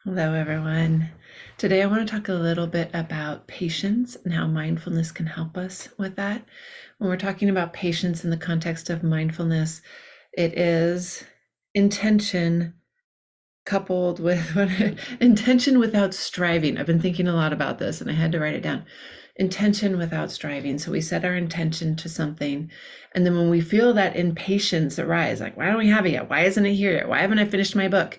Hello, everyone. Today, I want to talk a little bit about patience and how mindfulness can help us with that. When we're talking about patience in the context of mindfulness, it is intention coupled with intention without striving. I've been thinking a lot about this and I had to write it down. Intention without striving. So we set our intention to something. And then when we feel that impatience arise, like, why don't we have it yet? Why isn't it here yet? Why haven't I finished my book?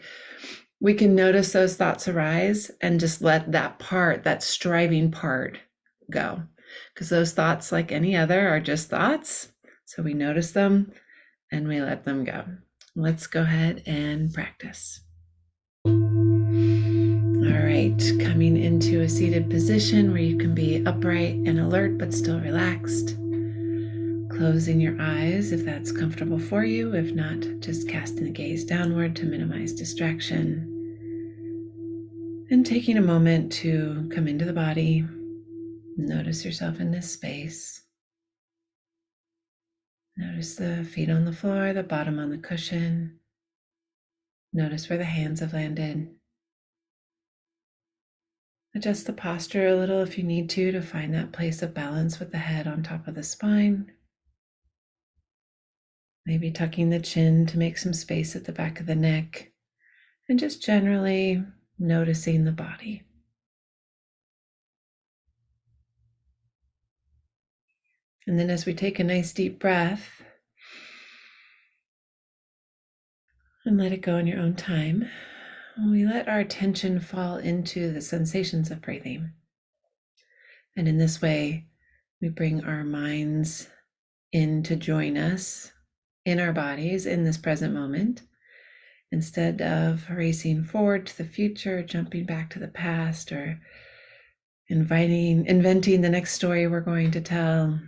We can notice those thoughts arise and just let that part, that striving part, go. Because those thoughts, like any other, are just thoughts. So we notice them and we let them go. Let's go ahead and practice. All right, coming into a seated position where you can be upright and alert but still relaxed. Closing your eyes if that's comfortable for you. If not, just casting the gaze downward to minimize distraction. And taking a moment to come into the body, notice yourself in this space. Notice the feet on the floor, the bottom on the cushion. Notice where the hands have landed. Adjust the posture a little if you need to find that place of balance with the head on top of the spine. Maybe tucking the chin to make some space at the back of the neck, and just generally noticing the body. And then as we take a nice deep breath and let it go in your own time, we let our attention fall into the sensations of breathing. And in this way, we bring our minds in to join us in our bodies in this present moment. Instead of racing forward to the future, jumping back to the past, or inventing the next story we're going to tell,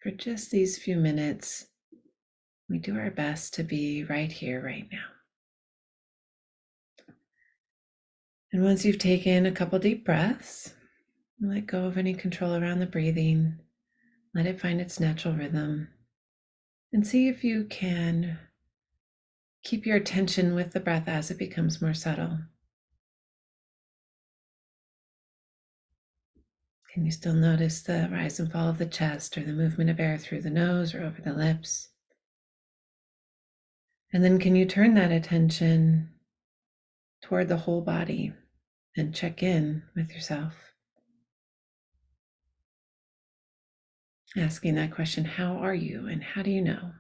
for just these few minutes, we do our best to be right here, right now. And once you've taken a couple deep breaths, let go of any control around the breathing. Let it find its natural rhythm. And see if you can keep your attention with the breath as it becomes more subtle. Can you still notice the rise and fall of the chest or the movement of air through the nose or over the lips? And then can you turn that attention toward the whole body and check in with yourself? Asking that question, how are you and how do you know?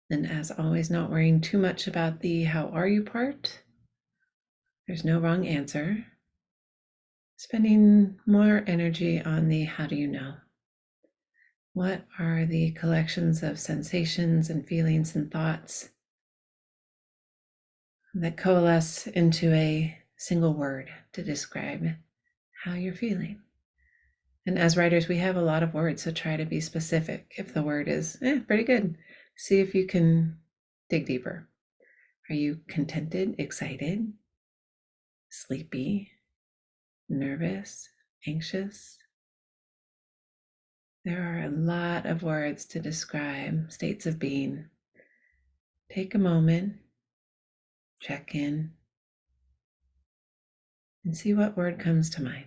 And as always, not worrying too much about the how are you part. There's no wrong answer. Spending more energy on the how do you know? What are the collections of sensations and feelings and thoughts that coalesce into a single word to describe how you're feeling? And as writers, we have a lot of words, so try to be specific. If the word is pretty good, see if you can dig deeper. Are you contented, excited, sleepy, nervous, anxious? There are a lot of words to describe states of being. Take a moment, check in, and see what word comes to mind.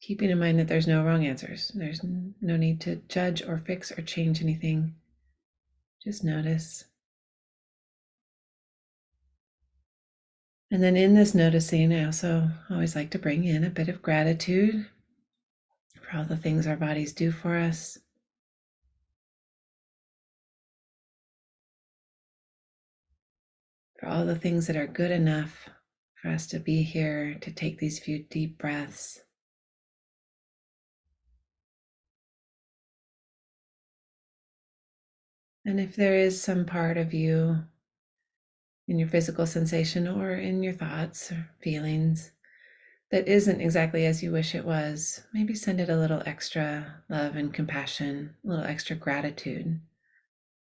Keeping in mind that there's no wrong answers. There's no need to judge or fix or change anything. Just notice. And then in this noticing, I also always like to bring in a bit of gratitude for all the things our bodies do for us. For all the things that are good enough for us to be here, to take these few deep breaths. And if there is some part of you in your physical sensation or in your thoughts or feelings that isn't exactly as you wish it was, maybe send it a little extra love and compassion, a little extra gratitude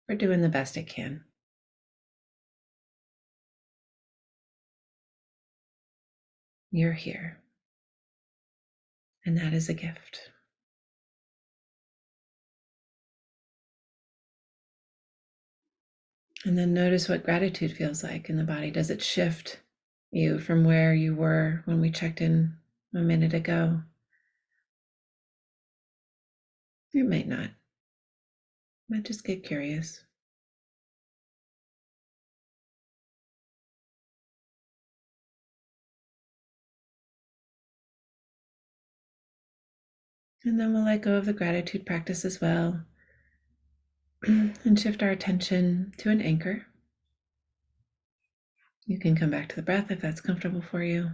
for doing the best it can. You're here, and that is a gift. And then notice what gratitude feels like in the body. Does it shift you from where you were when we checked in a minute ago? It might not, but just get curious. And then we'll let go of the gratitude practice as well and shift our attention to an anchor. You can come back to the breath if that's comfortable for you,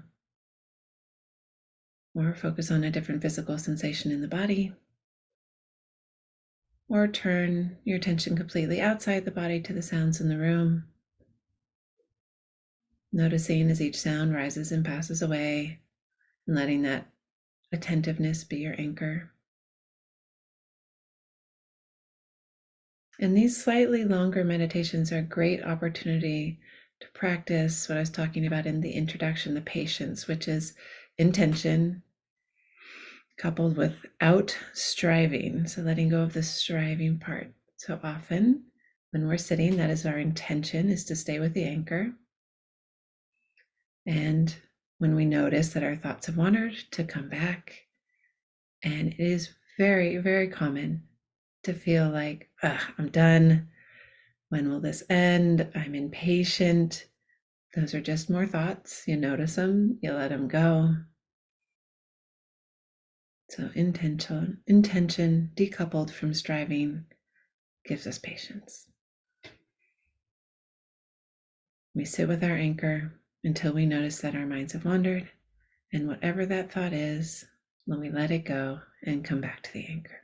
or focus on a different physical sensation in the body, or turn your attention completely outside the body to the sounds in the room, noticing as each sound rises and passes away, and letting that attentiveness be your anchor. And these slightly longer meditations are a great opportunity to practice what I was talking about in the introduction, the patience, which is intention coupled without striving. So letting go of the striving part. So often when we're sitting, that is our intention, is to stay with the anchor. And when we notice that our thoughts have wandered, to come back. And it is very, very common to feel like, I'm done. When will this end? I'm impatient. Those are just more thoughts. You notice them, you let them go. So intention decoupled from striving gives us patience. We sit with our anchor until we notice that our minds have wandered, and whatever that thought is, when we let it go and come back to the anchor.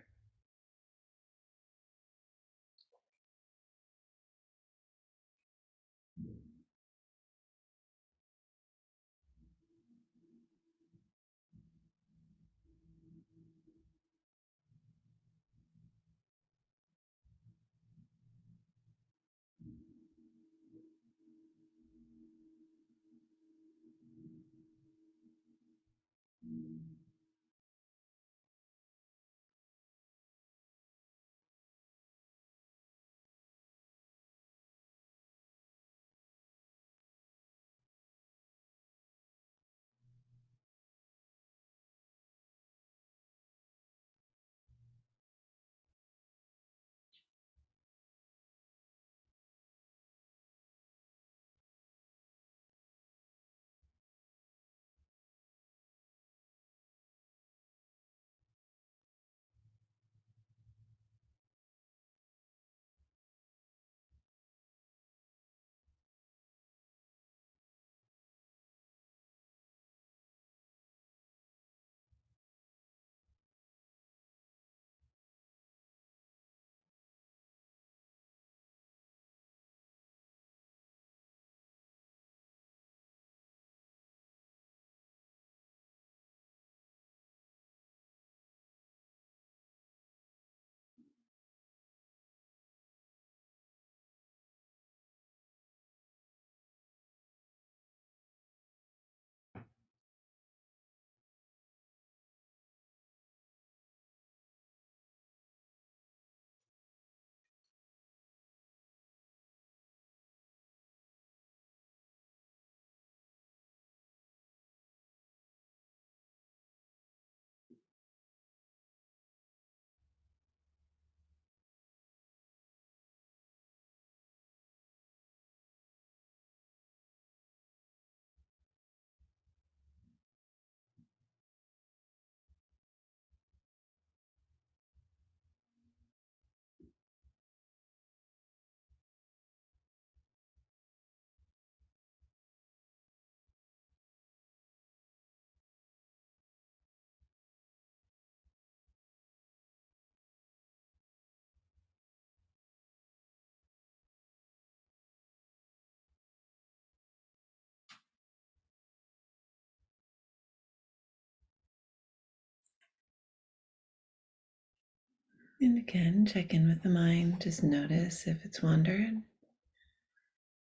And again, check in with the mind. Just notice if it's wandered.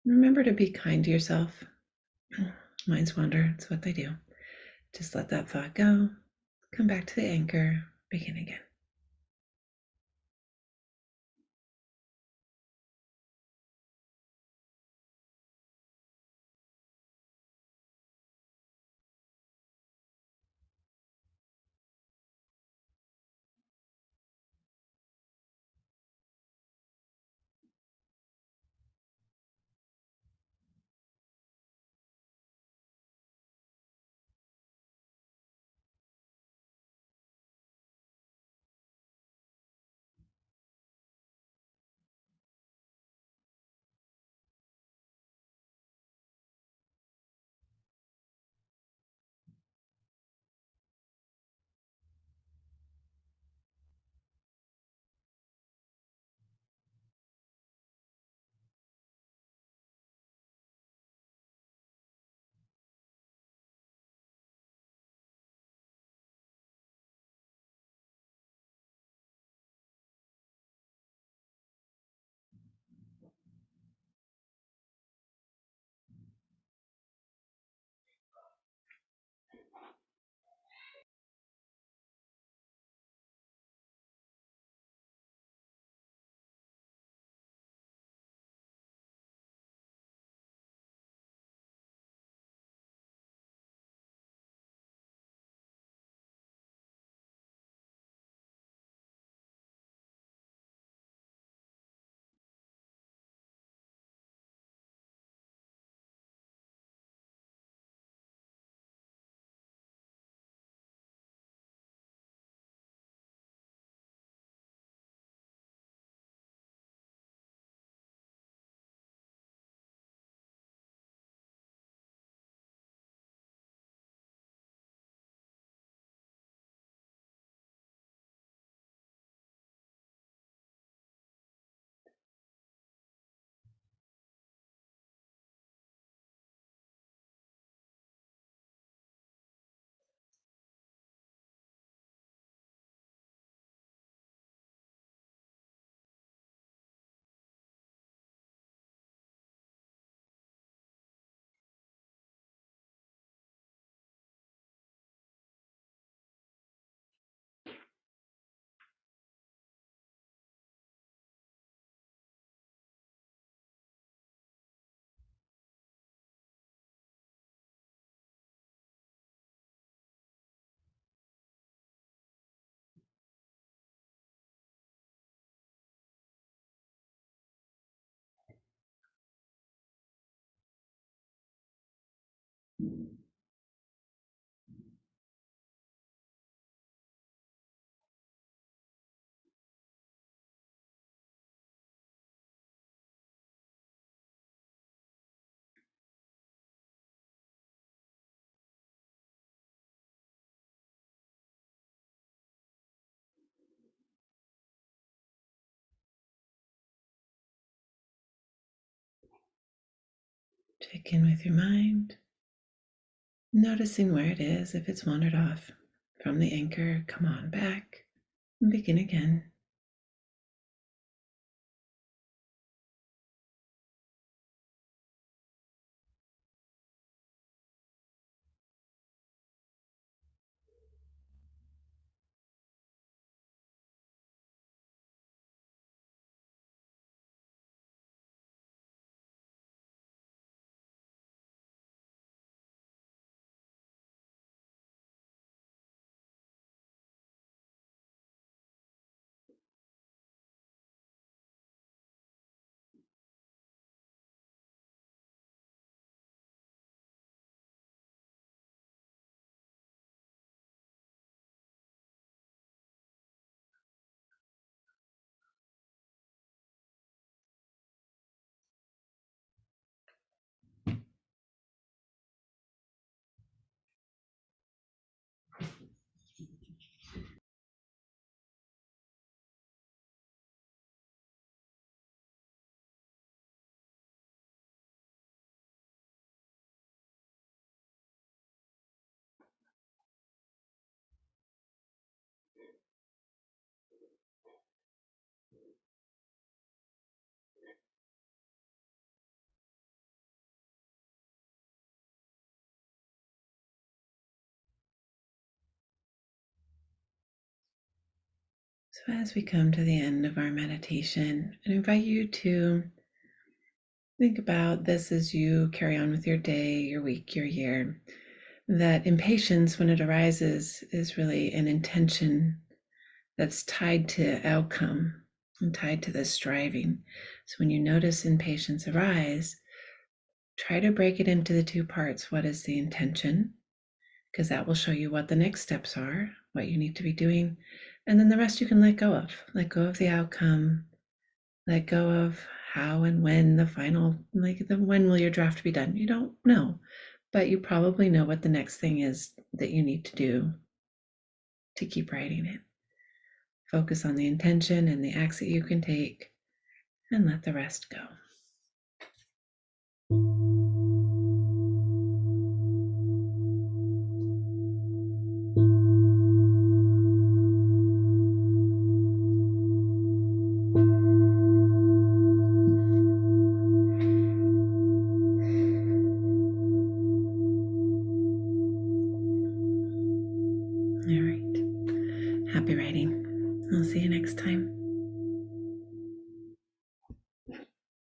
Remember to be kind to yourself. Minds wander, it's what they do. Just let that thought go. Come back to the anchor. Begin again. Check in with your mind, noticing where it is. If it's wandered off from the anchor, come on back and begin again. So, as we come to the end of our meditation, I invite you to think about this as you carry on with your day, your week, your year. That impatience, when it arises, is really an intention that's tied to outcome and tied to the striving. So, when you notice impatience arise, try to break it into the two parts. What is the intention? Because that will show you what the next steps are, what you need to be doing. And then the rest you can let go of. Let go of the outcome. Let go of how and when the final, when will your draft be done? You don't know, but you probably know what the next thing is that you need to do to keep writing it. Focus on the intention and the acts that you can take and let the rest go. All right. Happy writing. I'll see you next time.